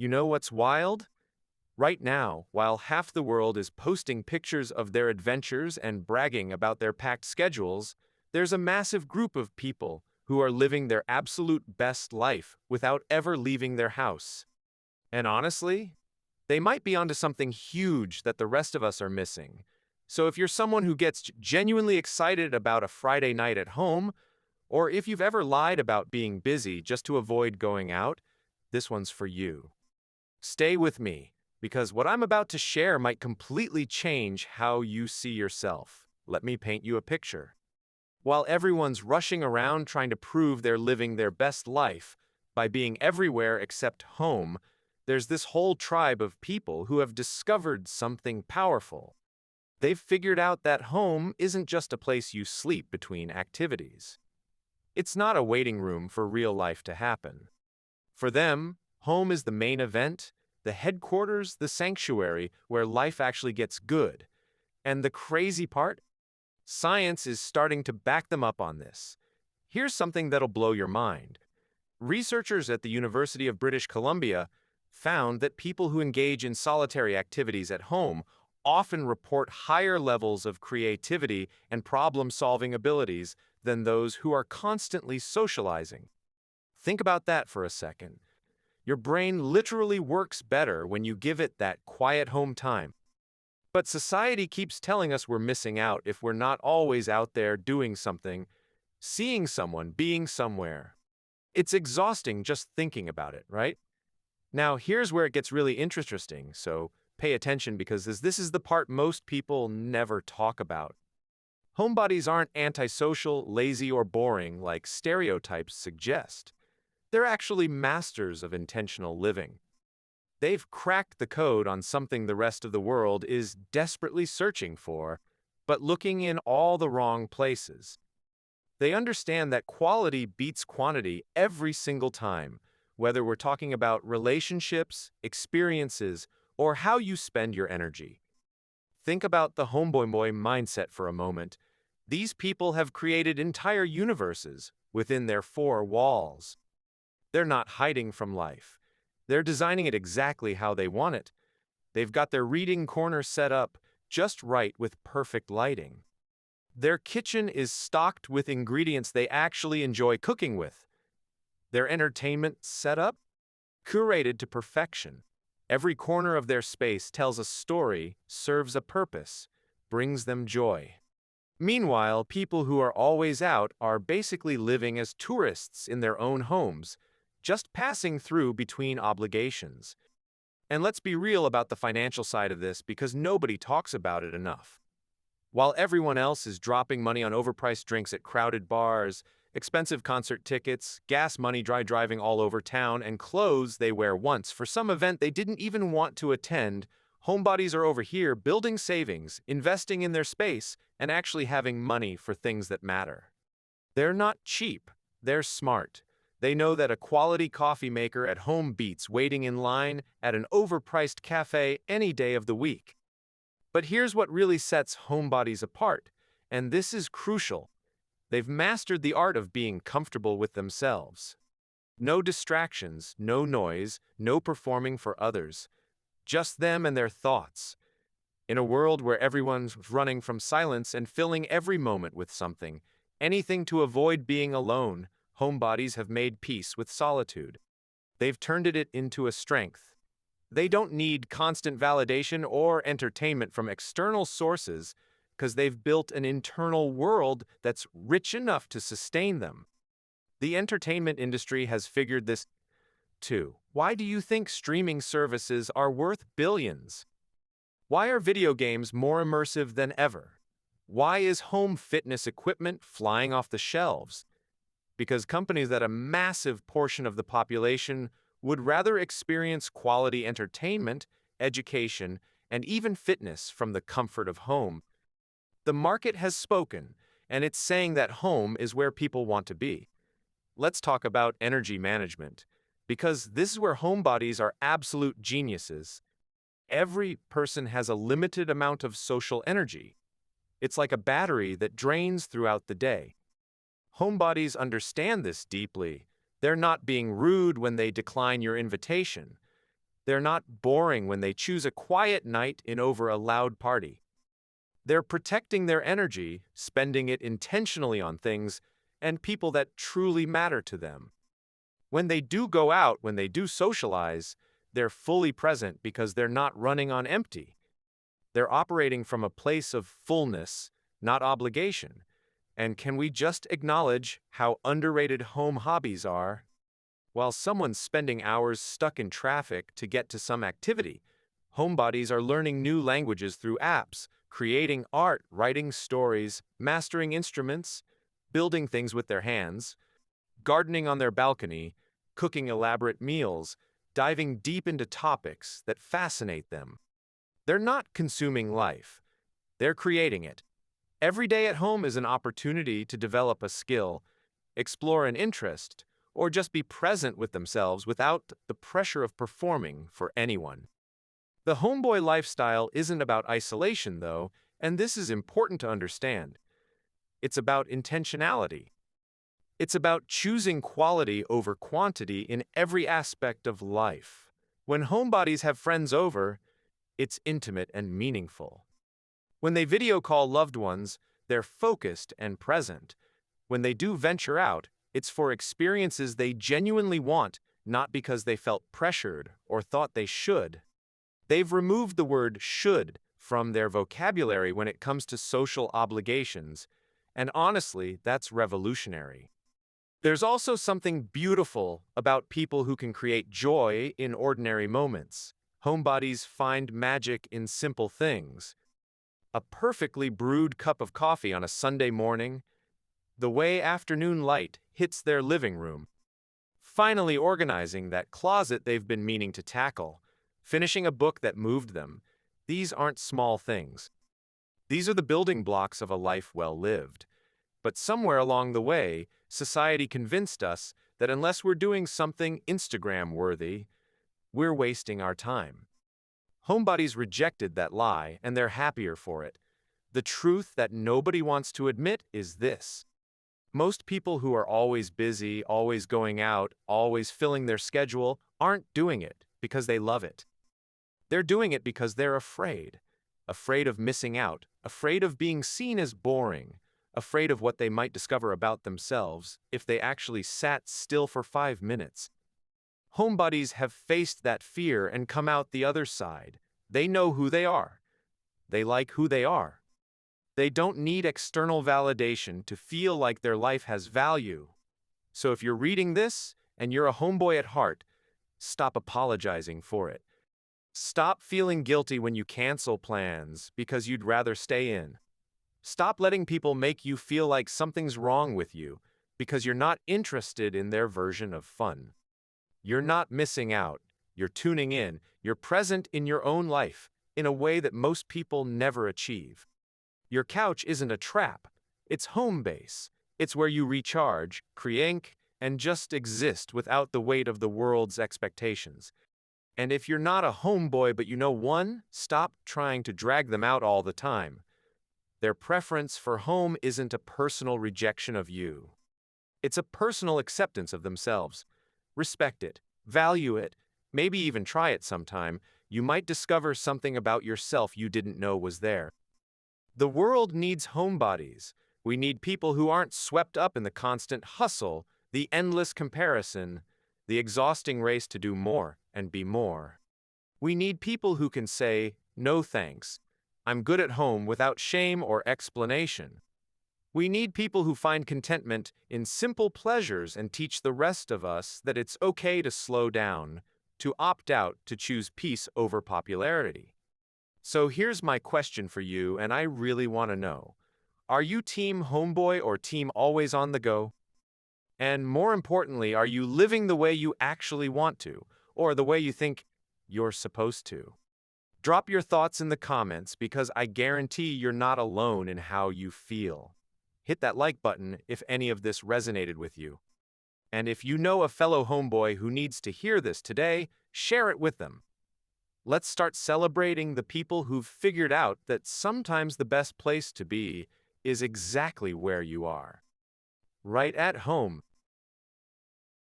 You know what's wild? Right now, while half the world is posting pictures of their adventures and bragging about their packed schedules, there's a massive group of people who are living their absolute best life without ever leaving their house. And honestly, they might be onto something huge that the rest of us are missing. So if you're someone who gets genuinely excited about a Friday night at home, or if you've ever lied about being busy just to avoid going out, this one's for you. Stay with me, because what I'm about to share might completely change how you see yourself. Let me paint you a picture. While everyone's rushing around trying to prove they're living their best life by being everywhere except home, there's this whole tribe of people who have discovered something powerful. They've figured out that home isn't just a place you sleep between activities. It's not a waiting room for real life to happen. For them, home is the main event, the headquarters, the sanctuary where life actually gets good. And the crazy part? Science is starting to back them up on this. Here's something that'll blow your mind. Researchers at the University of British Columbia found that people who engage in solitary activities at home often report higher levels of creativity and problem-solving abilities than those who are constantly socializing. Think about that for a second. Your brain literally works better when you give it that quiet home time. But society keeps telling us we're missing out if we're not always out there doing something, seeing someone, being somewhere. It's exhausting just thinking about it, right? Now, here's where it gets really interesting, so pay attention because this is the part most people never talk about. Homebodies aren't antisocial, lazy, or boring like stereotypes suggest. They're actually masters of intentional living. They've cracked the code on something the rest of the world is desperately searching for, but looking in all the wrong places. They understand that quality beats quantity every single time, whether we're talking about relationships, experiences, or how you spend your energy. Think about the homeboy mindset for a moment. These people have created entire universes within their four walls. They're not hiding from life. They're designing it exactly how they want it. They've got their reading corner set up just right with perfect lighting. Their kitchen is stocked with ingredients they actually enjoy cooking with. Their entertainment setup? Curated to perfection. Every corner of their space tells a story, serves a purpose, brings them joy. Meanwhile, people who are always out are basically living as tourists in their own homes, just passing through between obligations. And let's be real about the financial side of this because nobody talks about it enough. While everyone else is dropping money on overpriced drinks at crowded bars, expensive concert tickets, gas money dry driving all over town, and clothes they wear once for some event they didn't even want to attend, homebodies are over here building savings, investing in their space, and actually having money for things that matter. They're not cheap, they're smart. They know that a quality coffee maker at home beats waiting in line at an overpriced cafe any day of the week. But here's what really sets homebodies apart, and this is crucial. They've mastered the art of being comfortable with themselves. No distractions, no noise, no performing for others. Just them and their thoughts. In a world where everyone's running from silence and filling every moment with something, anything to avoid being alone, homebodies have made peace with solitude. They've turned it into a strength. They don't need constant validation or entertainment from external sources because they've built an internal world that's rich enough to sustain them. The entertainment industry has figured this too. Why do you think streaming services are worth billions? Why are video games more immersive than ever? Why is home fitness equipment flying off the shelves? Because companies that a massive portion of the population would rather experience quality entertainment, education, and even fitness from the comfort of home. The market has spoken, and it's saying that home is where people want to be. Let's talk about energy management, because this is where homebodies are absolute geniuses. Every person has a limited amount of social energy. It's like a battery that drains throughout the day. Homebodies understand this deeply. They're not being rude when they decline your invitation. They're not boring when they choose a quiet night in over a loud party. They're protecting their energy, spending it intentionally on things and people that truly matter to them. When they do go out, when they do socialize, they're fully present because they're not running on empty. They're operating from a place of fullness, not obligation. And can we just acknowledge how underrated home hobbies are? While someone's spending hours stuck in traffic to get to some activity, homebodies are learning new languages through apps, creating art, writing stories, mastering instruments, building things with their hands, gardening on their balcony, cooking elaborate meals, diving deep into topics that fascinate them. They're not consuming life, they're creating it. Every day at home is an opportunity to develop a skill, explore an interest, or just be present with themselves without the pressure of performing for anyone. The homeboy lifestyle isn't about isolation, though, and this is important to understand. It's about intentionality. It's about choosing quality over quantity in every aspect of life. When homebodies have friends over, it's intimate and meaningful. When they video call loved ones, they're focused and present. When they do venture out, it's for experiences they genuinely want, not because they felt pressured or thought they should. They've removed the word should from their vocabulary when it comes to social obligations, and honestly, that's revolutionary. There's also something beautiful about people who can create joy in ordinary moments. Homebodies find magic in simple things. A perfectly brewed cup of coffee on a Sunday morning, the way afternoon light hits their living room, finally organizing that closet they've been meaning to tackle, finishing a book that moved them. These aren't small things. These are the building blocks of a life well lived. But somewhere along the way, society convinced us that unless we're doing something Instagram-worthy, we're wasting our time. Homebodies rejected that lie, and they're happier for it. The truth that nobody wants to admit is this. Most people who are always busy, always going out, always filling their schedule, aren't doing it because they love it. They're doing it because they're afraid. Afraid of missing out, afraid of being seen as boring, afraid of what they might discover about themselves if they actually sat still for 5 minutes. Homebodies have faced that fear and come out the other side. They know who they are. They like who they are. They don't need external validation to feel like their life has value. So if you're reading this and you're a homeboy at heart, stop apologizing for it. Stop feeling guilty when you cancel plans because you'd rather stay in. Stop letting people make you feel like something's wrong with you because you're not interested in their version of fun. You're not missing out. You're tuning in. You're present in your own life in a way that most people never achieve. Your couch isn't a trap. It's home base. It's where you recharge, create, and just exist without the weight of the world's expectations. And if you're not a homeboy but you know one, stop trying to drag them out all the time. Their preference for home isn't a personal rejection of you. It's a personal acceptance of themselves. Respect it, value it, maybe even try it sometime. You might discover something about yourself you didn't know was there. The world needs homebodies. We need people who aren't swept up in the constant hustle, the endless comparison, the exhausting race to do more and be more. We need people who can say, "No thanks. I'm good at home," without shame or explanation. We need people who find contentment in simple pleasures and teach the rest of us that it's okay to slow down, to opt out, to choose peace over popularity. So here's my question for you, and I really want to know. Are you team homeboy or team always on the go? And more importantly, are you living the way you actually want to, or the way you think you're supposed to? Drop your thoughts in the comments because I guarantee you're not alone in how you feel. Hit that like button if any of this resonated with you. And if you know a fellow homeboy who needs to hear this today, share it with them. Let's start celebrating the people who've figured out that sometimes the best place to be is exactly where you are. Right at home.